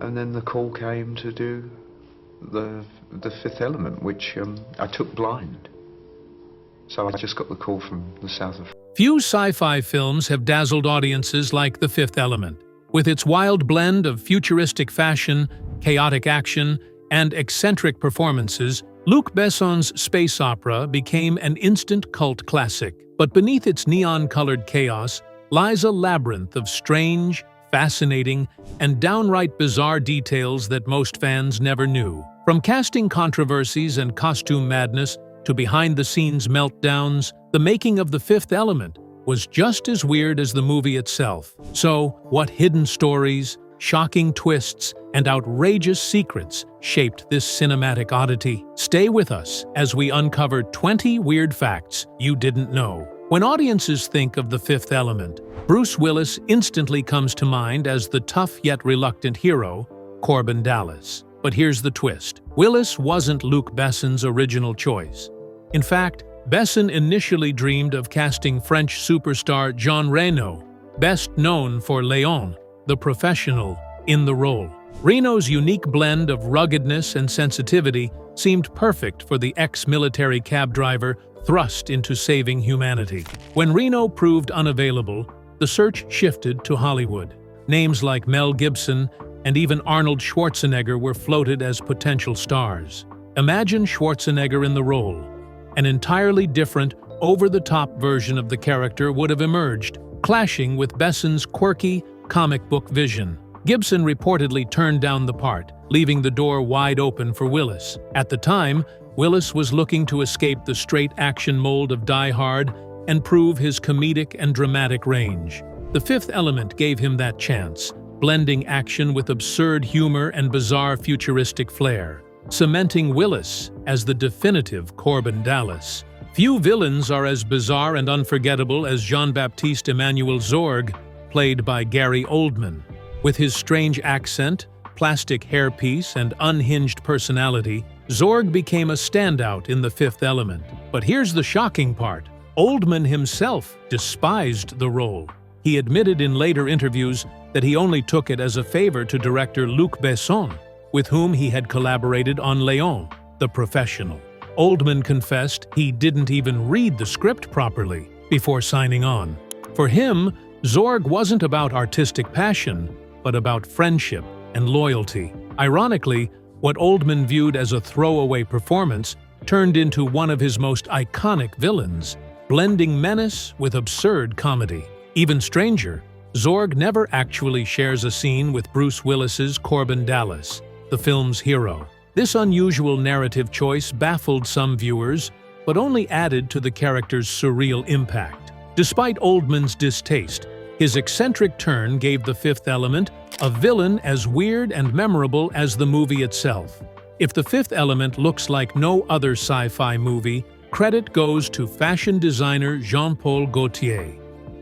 And then the call came to do the Fifth Element, which I took blind. So I just got the call from the south of... Few sci-fi films have dazzled audiences like The Fifth Element. With its wild blend of futuristic fashion, chaotic action, and eccentric performances, Luc Besson's space opera became an instant cult classic. But beneath its neon-colored chaos lies a labyrinth of strange, fascinating, and downright bizarre details that most fans never knew. From casting controversies and costume madness to behind-the-scenes meltdowns, the making of The Fifth Element was just as weird as the movie itself. So, what hidden stories, shocking twists, and outrageous secrets shaped this cinematic oddity? Stay with us as we uncover 20 weird facts you didn't know. When audiences think of The Fifth Element, Bruce Willis instantly comes to mind as the tough yet reluctant hero, Corbin Dallas. But here's the twist. Willis wasn't Luc Besson's original choice. In fact, Besson initially dreamed of casting French superstar Jean Reno, best known for Léon, the professional, in the role. Reno's unique blend of ruggedness and sensitivity seemed perfect for the ex-military cab driver thrust into saving humanity. When Reno proved unavailable, the search shifted to Hollywood. Names like Mel Gibson and even Arnold Schwarzenegger were floated as potential stars. Imagine Schwarzenegger in the role. An entirely different, over-the-top version of the character would have emerged, clashing with Besson's quirky, comic book vision. Gibson reportedly turned down the part, leaving the door wide open for Willis. At the time, Willis was looking to escape the straight action mold of Die Hard and prove his comedic and dramatic range. The Fifth Element gave him that chance, blending action with absurd humor and bizarre futuristic flair, cementing Willis as the definitive Corbin Dallas. Few villains are as bizarre and unforgettable as Jean-Baptiste Emmanuel Zorg, played by Gary Oldman. With his strange accent, plastic hairpiece, and unhinged personality, Zorg became a standout in The Fifth Element. But here's the shocking part. Oldman himself despised the role. He admitted in later interviews that he only took it as a favor to director Luc Besson, with whom he had collaborated on Léon, the professional. Oldman confessed he didn't even read the script properly before signing on. For him, Zorg wasn't about artistic passion, but about friendship and loyalty. Ironically, what Oldman viewed as a throwaway performance turned into one of his most iconic villains, blending menace with absurd comedy. Even stranger, Zorg never actually shares a scene with Bruce Willis's Corbin Dallas, the film's hero. This unusual narrative choice baffled some viewers, but only added to the character's surreal impact. Despite Oldman's distaste, his eccentric turn gave The Fifth Element a villain as weird and memorable as the movie itself. If The Fifth Element looks like no other sci-fi movie, credit goes to fashion designer Jean-Paul Gaultier.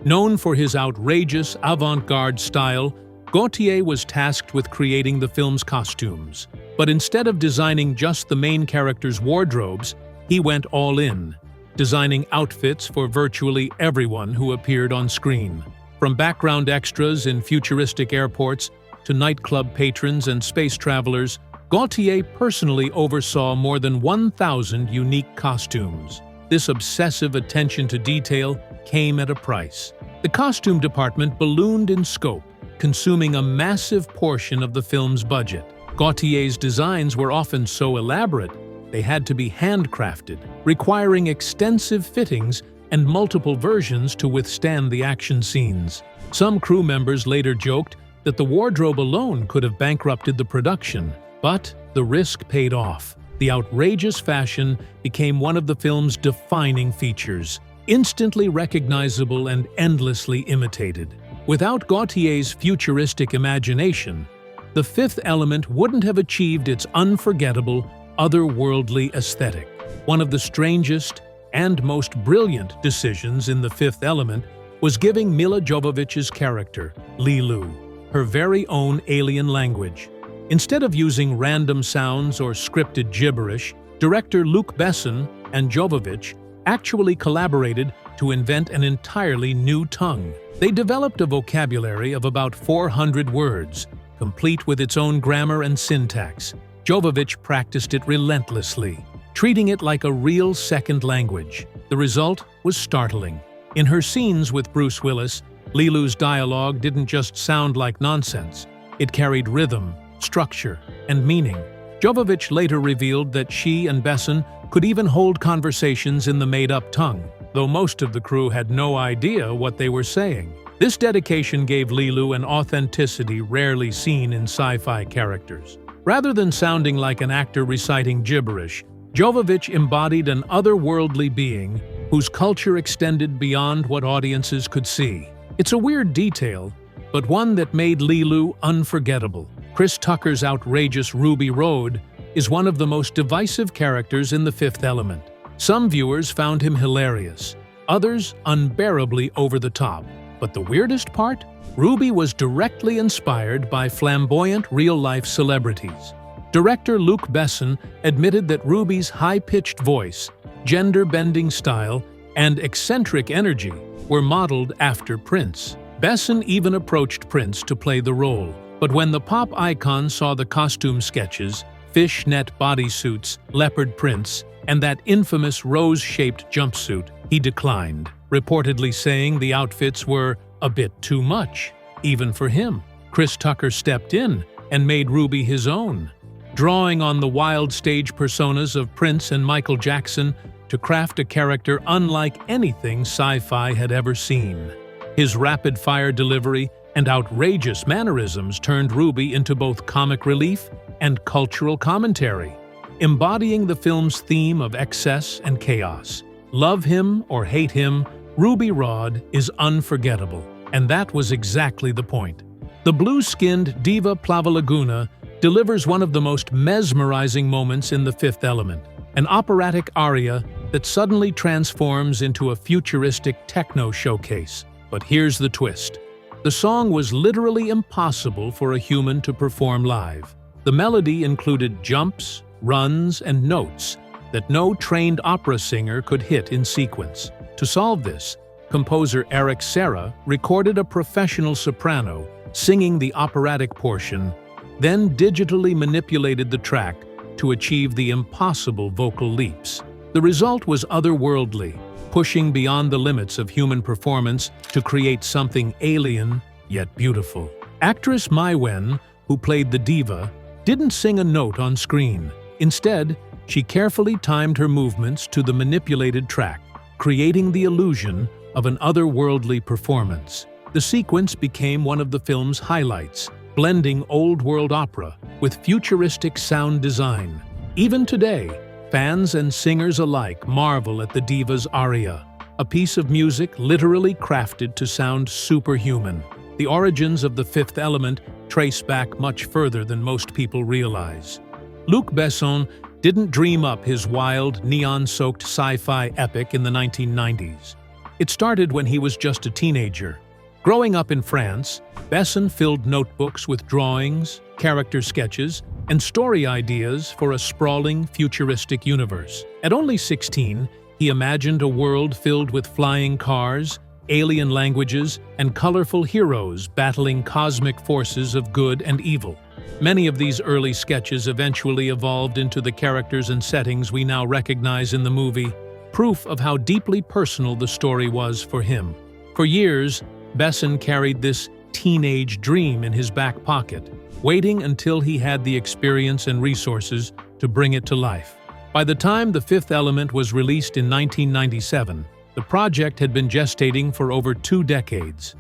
Known for his outrageous avant-garde style, Gaultier was tasked with creating the film's costumes. But instead of designing just the main character's wardrobes, he went all in, designing outfits for virtually everyone who appeared on screen. From background extras in futuristic airports to nightclub patrons and space travelers, Gaultier personally oversaw more than 1,000 unique costumes. This obsessive attention to detail came at a price. The costume department ballooned in scope, consuming a massive portion of the film's budget. Gaultier's designs were often so elaborate, they had to be handcrafted, requiring extensive fittings and multiple versions to withstand the action scenes. Some crew members later joked that the wardrobe alone could have bankrupted the production, but the risk paid off. The outrageous fashion became one of the film's defining features, instantly recognizable and endlessly imitated. Without Gaultier's futuristic imagination, The Fifth Element wouldn't have achieved its unforgettable, otherworldly aesthetic. One of the strangest and most brilliant decisions in The Fifth Element was giving Milla Jovovich's character, Leelu, her very own alien language. Instead of using random sounds or scripted gibberish, director Luc Besson and Jovovich actually collaborated to invent an entirely new tongue. They developed a vocabulary of about 400 words, complete with its own grammar and syntax. Jovovich practiced it relentlessly, treating it like a real second language. The result was startling. In her scenes with Bruce Willis, Leelu's dialogue didn't just sound like nonsense. It carried rhythm, structure, and meaning. Jovovich later revealed that she and Besson could even hold conversations in the made-up tongue, though most of the crew had no idea what they were saying. This dedication gave Leelu an authenticity rarely seen in sci-fi characters. Rather than sounding like an actor reciting gibberish, Jovovich embodied an otherworldly being whose culture extended beyond what audiences could see. It's a weird detail, but one that made Leelu unforgettable. Chris Tucker's outrageous Ruby Rhod is one of the most divisive characters in The Fifth Element. Some viewers found him hilarious, others unbearably over the top. But the weirdest part? Ruby was directly inspired by flamboyant real-life celebrities. Director Luc Besson admitted that Ruby's high-pitched voice, gender-bending style, and eccentric energy were modeled after Prince. Besson even approached Prince to play the role, but when the pop icon saw the costume sketches, fishnet bodysuits, leopard prints, and that infamous rose-shaped jumpsuit, he declined, reportedly saying the outfits were a bit too much, even for him. Chris Tucker stepped in and made Ruby his own, drawing on the wild stage personas of Prince and Michael Jackson to craft a character unlike anything sci-fi had ever seen. His rapid-fire delivery and outrageous mannerisms turned Ruby into both comic relief and cultural commentary, embodying the film's theme of excess and chaos. Love him or hate him, Ruby Rhod is unforgettable, and that was exactly the point. The blue-skinned Diva Plavalaguna delivers one of the most mesmerizing moments in The Fifth Element, an operatic aria that suddenly transforms into a futuristic techno showcase. But here's the twist. The song was literally impossible for a human to perform live. The melody included jumps, runs, and notes that no trained opera singer could hit in sequence. To solve this, composer Eric Serra recorded a professional soprano singing the operatic portion, then digitally manipulated the track to achieve the impossible vocal leaps. The result was otherworldly, pushing beyond the limits of human performance to create something alien yet beautiful. Actress Mai Wen, who played the diva, didn't sing a note on screen. Instead, she carefully timed her movements to the manipulated track, creating the illusion of an otherworldly performance. The sequence became one of the film's highlights, blending old-world opera with futuristic sound design. Even today, fans and singers alike marvel at the diva's aria, a piece of music literally crafted to sound superhuman. The origins of The Fifth Element trace back much further than most people realize. Luc Besson didn't dream up his wild, neon-soaked sci-fi epic in the 1990s. It started when he was just a teenager. Growing up in France, Besson filled notebooks with drawings, character sketches, and story ideas for a sprawling, futuristic universe. At only 16, he imagined a world filled with flying cars, alien languages, and colorful heroes battling cosmic forces of good and evil. Many of these early sketches eventually evolved into the characters and settings we now recognize in the movie, proof of how deeply personal the story was for him. For years, Besson carried this teenage dream in his back pocket, waiting until he had the experience and resources to bring it to life. By the time The Fifth Element was released in 1997, the project had been gestating for over 2 decades.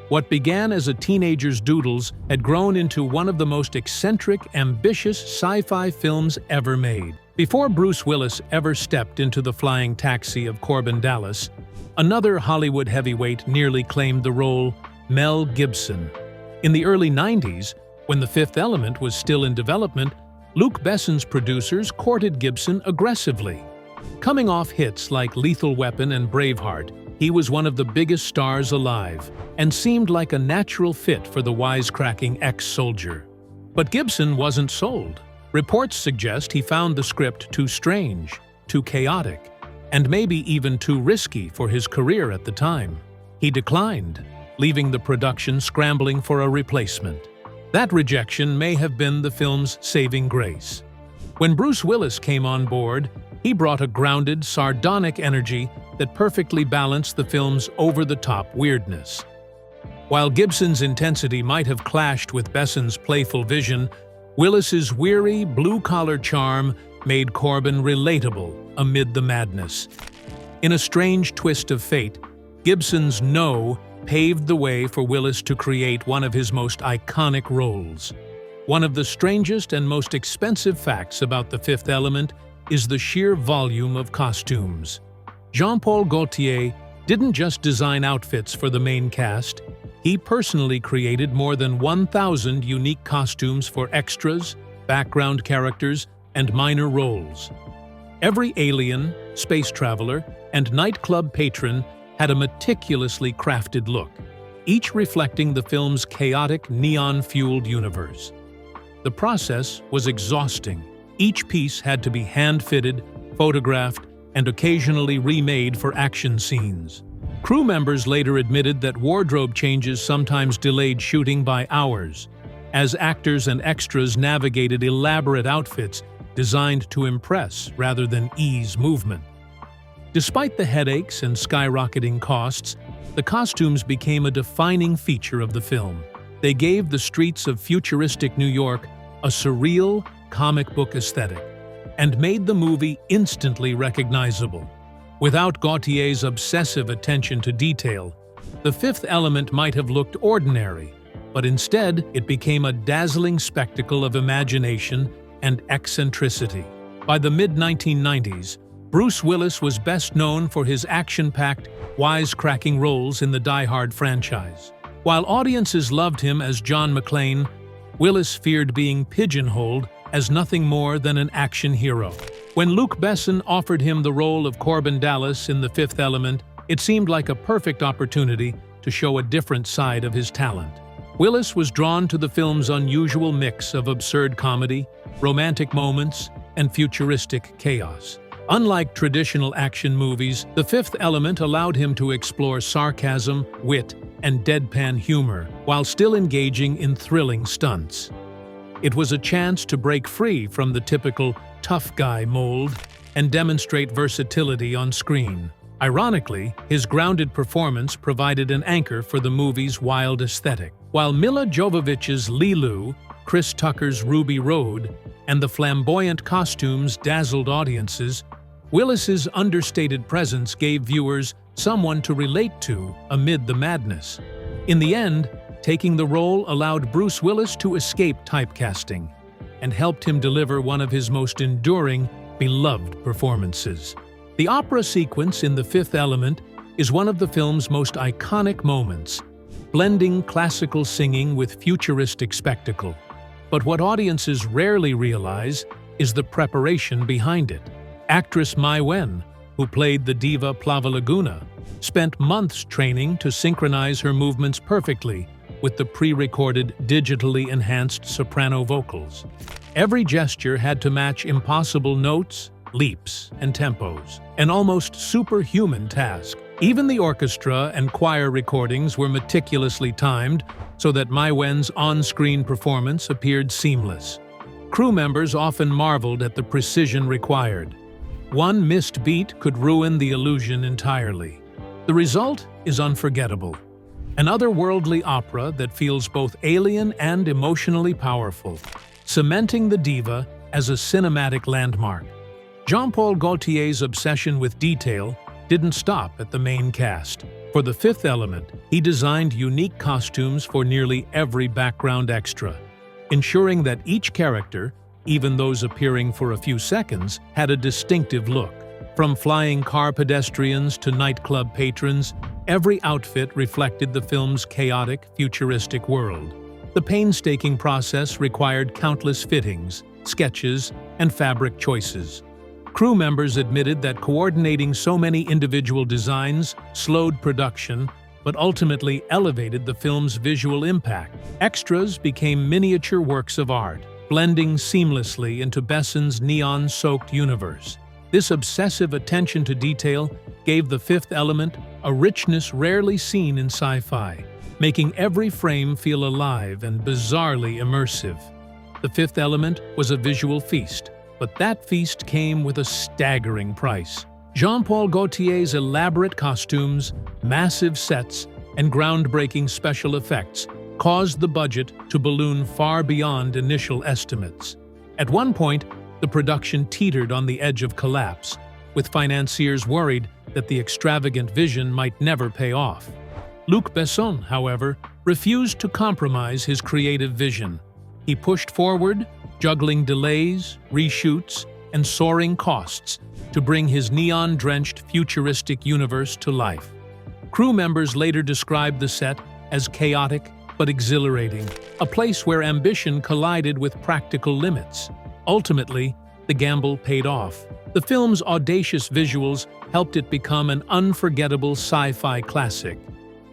What began as a teenager's doodles had grown into one of the most eccentric, ambitious sci-fi films ever made. Before Bruce Willis ever stepped into the flying taxi of Corbin Dallas, another Hollywood heavyweight nearly claimed the role, Mel Gibson. In the early 90s, when The Fifth Element was still in development, Luc Besson's producers courted Gibson aggressively. Coming off hits like Lethal Weapon and Braveheart, he was one of the biggest stars alive and seemed like a natural fit for the wisecracking ex-soldier. But Gibson wasn't sold. Reports suggest he found the script too strange, too chaotic, and maybe even too risky for his career at the time. He declined, leaving the production scrambling for a replacement. That rejection may have been the film's saving grace. When Bruce Willis came on board, he brought a grounded, sardonic energy that perfectly balanced the film's over-the-top weirdness. While Gibson's intensity might have clashed with Besson's playful vision, Willis's weary, blue-collar charm made Corbin relatable amid the madness. In a strange twist of fate, Gibson's No paved the way for Willis to create one of his most iconic roles. One of the strangest and most expensive facts about The Fifth Element is the sheer volume of costumes. Jean-Paul Gaultier didn't just design outfits for the main cast, he personally created more than 1,000 unique costumes for extras, background characters, and minor roles. Every alien, space traveler, and nightclub patron had a meticulously crafted look, each reflecting the film's chaotic, neon-fueled universe. The process was exhausting. Each piece had to be hand-fitted, photographed, and occasionally remade for action scenes. Crew members later admitted that wardrobe changes sometimes delayed shooting by hours, as actors and extras navigated elaborate outfits designed to impress rather than ease movement. Despite the headaches and skyrocketing costs, the costumes became a defining feature of the film. They gave the streets of futuristic New York a surreal, comic book aesthetic, and made the movie instantly recognizable. Without Gaultier's obsessive attention to detail, The Fifth Element might have looked ordinary, but instead it became a dazzling spectacle of imagination and eccentricity. By the mid-1990s, Bruce Willis was best known for his action-packed, wisecracking roles in the Die Hard franchise. While audiences loved him as John McClane, Willis feared being pigeonholed as nothing more than an action hero. When Luc Besson offered him the role of Corbin Dallas in The Fifth Element, it seemed like a perfect opportunity to show a different side of his talent. Willis was drawn to the film's unusual mix of absurd comedy, romantic moments, and futuristic chaos. Unlike traditional action movies, The Fifth Element allowed him to explore sarcasm, wit, and deadpan humor, while still engaging in thrilling stunts. It was a chance to break free from the typical tough guy mold and demonstrate versatility on screen. Ironically, his grounded performance provided an anchor for the movie's wild aesthetic. While Milla Jovovich's Leelu, Chris Tucker's Ruby Rhod, and the flamboyant costumes dazzled audiences, Willis's understated presence gave viewers someone to relate to amid the madness. In the end, taking the role allowed Bruce Willis to escape typecasting and helped him deliver one of his most enduring, beloved performances. The opera sequence in The Fifth Element is one of the film's most iconic moments, blending classical singing with futuristic spectacle. But what audiences rarely realize is the preparation behind it. Actress Mai Wen, who played the diva Plava Laguna, spent months training to synchronize her movements perfectly with the pre-recorded, digitally enhanced soprano vocals. Every gesture had to match impossible notes, leaps, and tempos, an almost superhuman task. Even the orchestra and choir recordings were meticulously timed so that Mai Wen's on-screen performance appeared seamless. Crew members often marveled at the precision required. One missed beat could ruin the illusion entirely. The result is unforgettable. An otherworldly opera that feels both alien and emotionally powerful, cementing the diva as a cinematic landmark. Jean-Paul Gaultier's obsession with detail didn't stop at the main cast. For The Fifth Element, he designed unique costumes for nearly every background extra, ensuring that each character, even those appearing for a few seconds, had a distinctive look. From flying car pedestrians to nightclub patrons, every outfit reflected the film's chaotic, futuristic world. The painstaking process required countless fittings, sketches, and fabric choices. Crew members admitted that coordinating so many individual designs slowed production, but ultimately elevated the film's visual impact. Extras became miniature works of art, blending seamlessly into Besson's neon-soaked universe. This obsessive attention to detail gave The Fifth Element a richness rarely seen in sci-fi, making every frame feel alive and bizarrely immersive. The Fifth Element was a visual feast, but that feast came with a staggering price. Jean-Paul Gaultier's elaborate costumes, massive sets, and groundbreaking special effects caused the budget to balloon far beyond initial estimates. At one point, the production teetered on the edge of collapse, with financiers worried that the extravagant vision might never pay off. Luc Besson, however, refused to compromise his creative vision. He pushed forward, juggling delays, reshoots, and soaring costs to bring his neon-drenched futuristic universe to life. Crew members later described the set as chaotic but exhilarating, a place where ambition collided with practical limits. Ultimately, the gamble paid off. The film's audacious visuals helped it become an unforgettable sci-fi classic,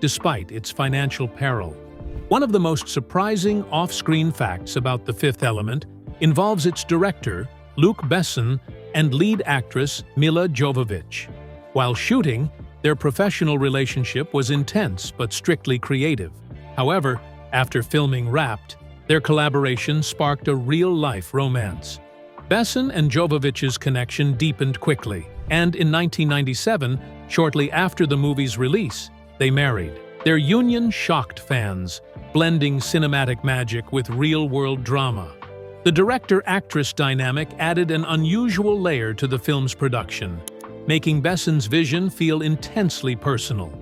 despite its financial peril. One of the most surprising off-screen facts about The Fifth Element involves its director, Luc Besson, and lead actress Milla Jovovich. While shooting, their professional relationship was intense but strictly creative. However, after filming wrapped, their collaboration sparked a real-life romance. Besson and Jovovich's connection deepened quickly, and in 1997, shortly after the movie's release, they married. Their union shocked fans, blending cinematic magic with real-world drama. The director-actress dynamic added an unusual layer to the film's production, making Besson's vision feel intensely personal.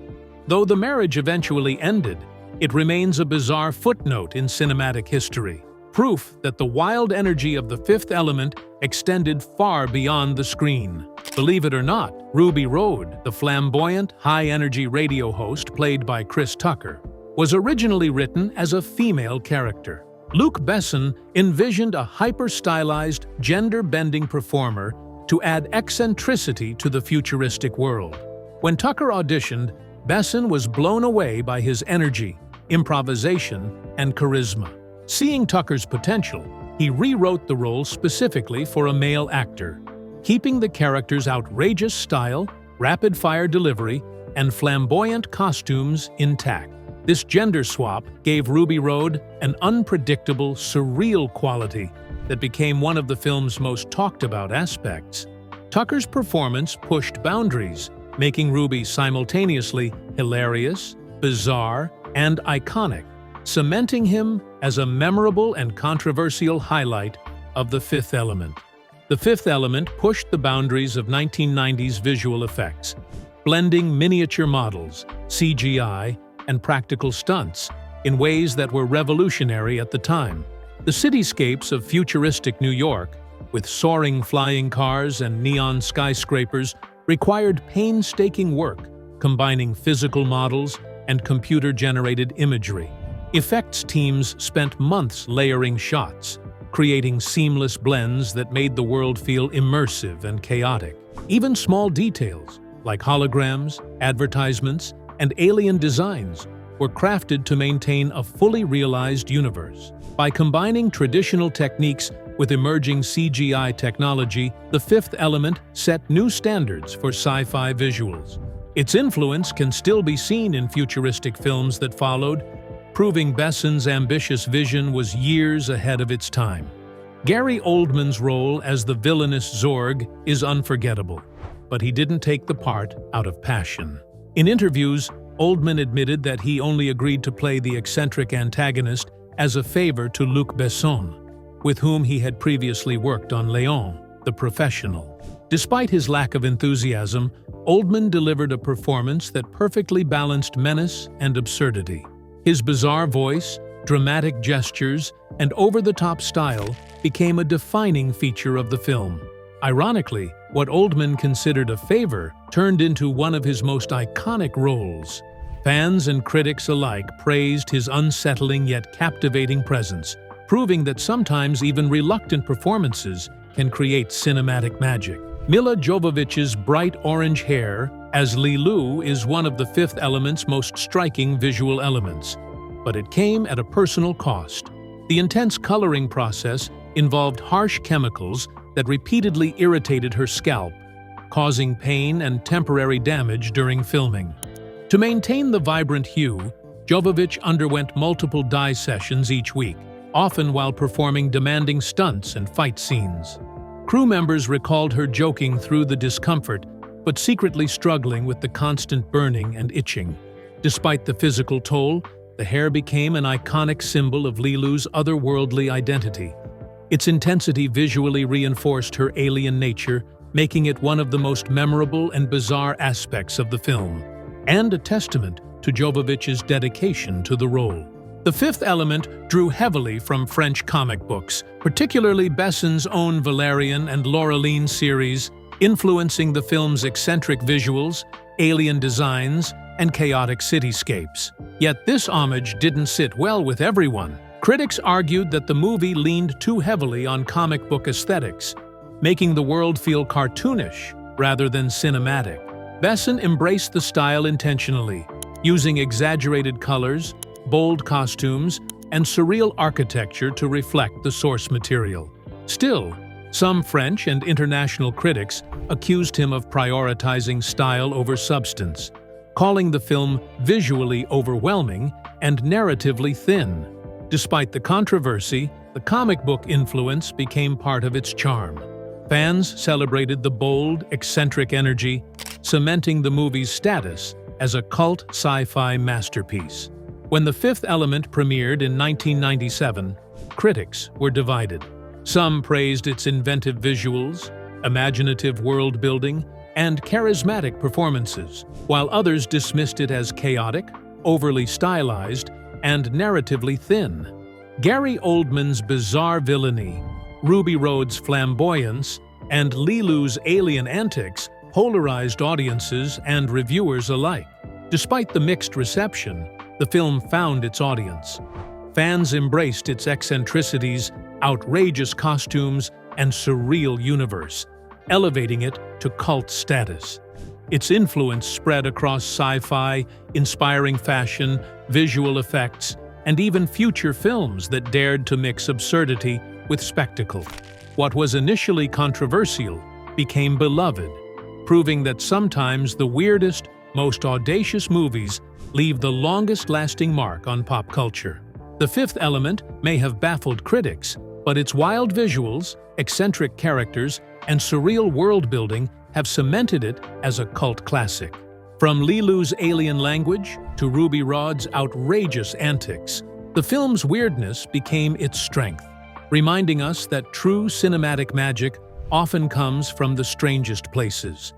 Though the marriage eventually ended, it remains a bizarre footnote in cinematic history, proof that the wild energy of The Fifth Element extended far beyond the screen. Believe it or not, Ruby Rhod, the flamboyant, high-energy radio host played by Chris Tucker, was originally written as a female character. Luc Besson envisioned a hyper-stylized, gender-bending performer to add eccentricity to the futuristic world. When Tucker auditioned, Besson was blown away by his energy, improvisation, and charisma. Seeing Tucker's potential, he rewrote the role specifically for a male actor, keeping the character's outrageous style, rapid-fire delivery, and flamboyant costumes intact. This gender swap gave Ruby Rhod an unpredictable, surreal quality that became one of the film's most talked-about aspects. Tucker's performance pushed boundaries, making Ruby simultaneously hilarious, bizarre, and iconic, cementing him as a memorable and controversial highlight of The Fifth Element. The Fifth Element pushed the boundaries of 1990s visual effects, blending miniature models, CGI, and practical stunts in ways that were revolutionary at the time. The cityscapes of futuristic New York, with soaring flying cars and neon skyscrapers, required painstaking work, combining physical models and computer-generated imagery. Effects teams spent months layering shots, creating seamless blends that made the world feel immersive and chaotic. Even small details, like holograms, advertisements, and alien designs, were crafted to maintain a fully realized universe. By combining traditional techniques with emerging CGI technology, The Fifth Element set new standards for sci-fi visuals. Its influence can still be seen in futuristic films that followed, proving Besson's ambitious vision was years ahead of its time. Gary Oldman's role as the villainous Zorg is unforgettable, but he didn't take the part out of passion. In interviews, Oldman admitted that he only agreed to play the eccentric antagonist as a favor to Luc Besson, with whom he had previously worked on Léon, the Professional. Despite his lack of enthusiasm, Oldman delivered a performance that perfectly balanced menace and absurdity. His bizarre voice, dramatic gestures, and over-the-top style became a defining feature of the film. Ironically, what Oldman considered a favor turned into one of his most iconic roles. Fans and critics alike praised his unsettling yet captivating presence, proving that sometimes even reluctant performances can create cinematic magic. Milla Jovovich's bright orange hair as Leelu is one of The Fifth Element's most striking visual elements, but it came at a personal cost. The intense coloring process involved harsh chemicals that repeatedly irritated her scalp, causing pain and temporary damage during filming. To maintain the vibrant hue, Jovovich underwent multiple dye sessions each week, often while performing demanding stunts and fight scenes. Crew members recalled her joking through the discomfort, but secretly struggling with the constant burning and itching. Despite the physical toll, the hair became an iconic symbol of Leelu's otherworldly identity. Its intensity visually reinforced her alien nature, making it one of the most memorable and bizarre aspects of the film, and a testament to Jovovich's dedication to the role. The Fifth Element drew heavily from French comic books, particularly Besson's own Valerian and Laureline series, influencing the film's eccentric visuals, alien designs, and chaotic cityscapes. Yet this homage didn't sit well with everyone. Critics argued that the movie leaned too heavily on comic book aesthetics, making the world feel cartoonish rather than cinematic. Besson embraced the style intentionally, using exaggerated colors, bold costumes, and surreal architecture to reflect the source material. Still, some French and international critics accused him of prioritizing style over substance, calling the film visually overwhelming and narratively thin. Despite the controversy, the comic book influence became part of its charm. Fans celebrated the bold, eccentric energy, cementing the movie's status as a cult sci-fi masterpiece. When The Fifth Element premiered in 1997, critics were divided. Some praised its inventive visuals, imaginative world-building, and charismatic performances, while others dismissed it as chaotic, overly stylized, and narratively thin. Gary Oldman's bizarre villainy, Ruby Rhod's flamboyance, and Leelu's alien antics polarized audiences and reviewers alike. Despite the mixed reception, the film found its audience. Fans embraced its eccentricities, outrageous costumes, and surreal universe, elevating it to cult status. Its influence spread across sci-fi, inspiring fashion, visual effects, and even future films that dared to mix absurdity with spectacle. What was initially controversial became beloved, proving that sometimes the weirdest, most audacious movies leave the longest-lasting mark on pop culture. The Fifth Element may have baffled critics, but its wild visuals, eccentric characters, and surreal world-building have cemented it as a cult classic. From Leelu's alien language to Ruby Rhod's outrageous antics, the film's weirdness became its strength, reminding us that true cinematic magic often comes from the strangest places.